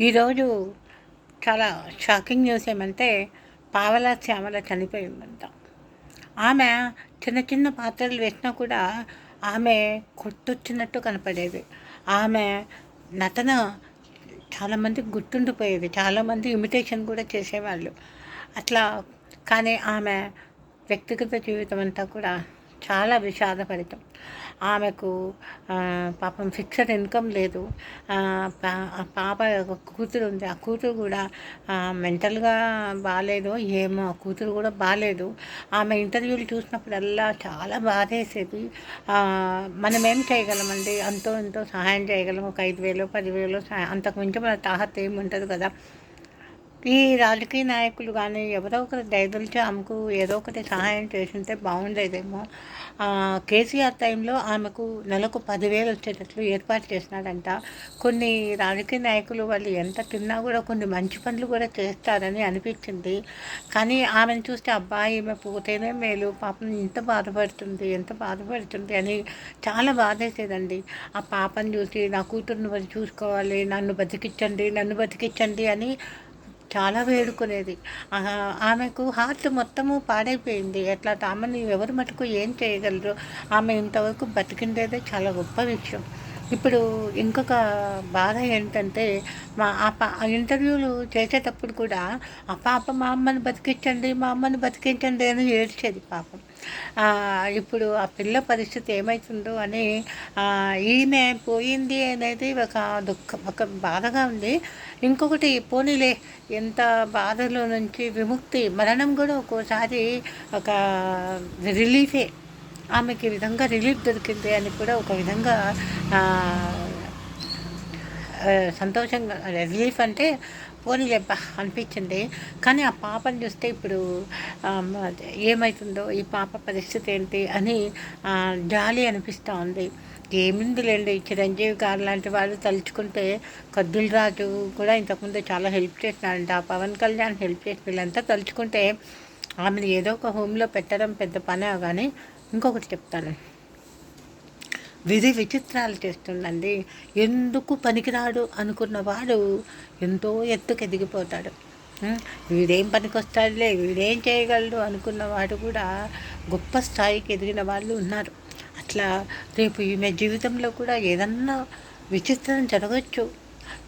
ఈరోజు చాలా shocking news ఏమంటే పావలా శ్యామల చనిపోయిందంట. ఆమె చిన్న చిన్న పాత్రలు వేసినా కూడా ఆమె కొట్టొచ్చినట్టు కనపడేది. ఆమె నటన చాలామందికి గుర్తుండిపోయేది. చాలామంది ఇమిటేషన్ కూడా చేసేవాళ్ళు అట్లా. కానీ ఆమె వ్యక్తిగత జీవితం అంతా కూడా చాలా విషాదభరితం. ఆమెకు పాపం ఫిక్స్డ్ ఇన్కమ్ లేదు. పాప కూతురు ఉంది. ఆ కూతురు కూడా మెంటల్గా బాగాలేదు, ఏమో ఆ కూతురు కూడా బాగాలేదు. ఆమె ఇంటర్వ్యూలు చూసినప్పుడల్లా చాలా బాధేసేది. మనం ఏం చేయగలమండి, అంతో ఎంతో సహాయం చేయగలం. ఒక 5,000 10,000 అంతకు మించి మన తాహత ఏమి ఉంటుంది కదా. ఈ రాజకీయ నాయకులు కానీ ఎవరో ఒకరు దయదలిచి ఆమెకు ఏదో ఒకటి సహాయం చేసింటే బాగుండేదేమో. కేసీఆర్ టైంలో ఆమెకు నెలకు 10,000 వచ్చేటట్లు ఏర్పాటు చేసినాడంట. కొన్ని రాజకీయ నాయకులు వాళ్ళు ఎంత తిన్నా కూడా కొన్ని మంచి పనులు కూడా చేస్తారని అనిపించింది. కానీ ఆమెను చూస్తే అబ్బాయి ఈమె పోతేనే మేలు, పాపం ఎంత బాధపడుతుంది అని చాలా బాధేసేదండి. ఆ పాపను చూసి నా కూతుర్ని చూసుకోవాలి, నన్ను బతికించండి అని చాలా వేడుకునేది. ఆమెకు హార్ట్ మొత్తము పాడైపోయింది. ఎట్లా ఆమెను ఎవరు మటుకు ఏం చేయగలరు. ఆమె ఇంతవరకు బతికిండేదే చాలా గొప్ప విషయం. ఇప్పుడు ఇంకొక బాధ ఏంటంటే ఆ ఇంటర్వ్యూలు చేసేటప్పుడు కూడా ఆ పాప మా అమ్మని బతికించండి అని ఏడ్చేది పాపం. ఇప్పుడు ఆ పిల్ల పరిస్థితి ఏమవుతుందో అని ఈమె పోయింది అనేది ఒక బాధగా ఉంది. ఇంకొకటి పోనీలే, ఎంత బాధలో నుంచి విముక్తి, మరణం కూడా ఒక్కోసారి ఒక రిలీఫే. ఆమెకి ఈ విధంగా రిలీఫ్ దొరికింది అని కూడా ఒక విధంగా సంతోషంగా, రిలీఫ్ అంటే పోనీలేబ్బా అనిపించింది. కానీ ఆ పాపను చూస్తే ఇప్పుడు ఏమవుతుందో, ఈ పాప పరిస్థితి ఏంటి అని జాలి అనిపిస్తూ ఉంది. ఏమిందిలేండి, చిరంజీవి గారు లాంటి వాళ్ళు తలుచుకుంటే, కద్దుల రాజు కూడా ఇంతకుముందు చాలా హెల్ప్ చేసినారంట, పవన్ కళ్యాణ్ హెల్ప్ చేసిన వీళ్ళంతా తలుచుకుంటే ఆమెను ఏదో ఒక హోమ్లో పెట్టడం పెద్ద పనే. కానీ ఇంకొకటి చెప్తాను, విధి విచిత్రాలు చేస్తుందండి. ఎందుకు పనికిరాడు అనుకున్నవాడు ఎంతో ఎత్తుకు ఎదిగిపోతాడు. వీడేం పనికొస్తాడులే, వీడేం చేయగలడు అనుకున్నవాడు కూడా గొప్ప స్థాయికి ఎదిగిన వాళ్ళు ఉన్నారు. అట్లా రేపు ఈమె జీవితంలో కూడా ఏదన్నా విచిత్రం జరగచ్చు.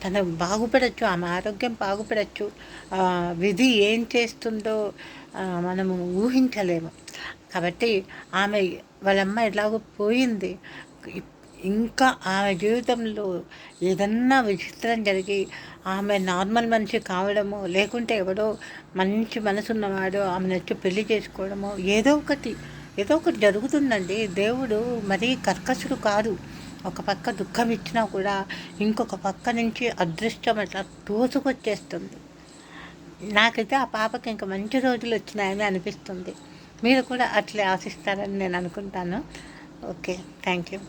తను బాగుపడచ్చు, ఆమె ఆరోగ్యం బాగుపడచ్చు. విధి ఏం చేస్తుందో మనము ఊహించలేము. కాబట్టి ఆమె వాళ్ళమ్మ ఎలాగో పోయింది. ఇంకా ఆమె జీవితంలో ఏదన్నా విచిత్రం జరిగి ఆమె నార్మల్ మనిషి కావడమో, లేకుంటే ఎవడో మంచి మనసున్నవాడో ఆమెను వచ్చి పెళ్లి చేసుకోవడమో, ఏదో ఒకటి జరుగుతుందండి. దేవుడు మరీ కర్కశుడు కాదు. ఒక పక్క దుఃఖం ఇచ్చినా కూడా ఇంకొక పక్క నుంచి అదృష్టం అట్లా తోసుకొచ్చేస్తుంది. నాకైతే ఆ పాపకి ఇంకా మంచి రోజులు వచ్చినాయని అనిపిస్తుంది. మీరు కూడా అట్లే ఆశిస్తారని నేను అనుకుంటాను. Okay, thank you.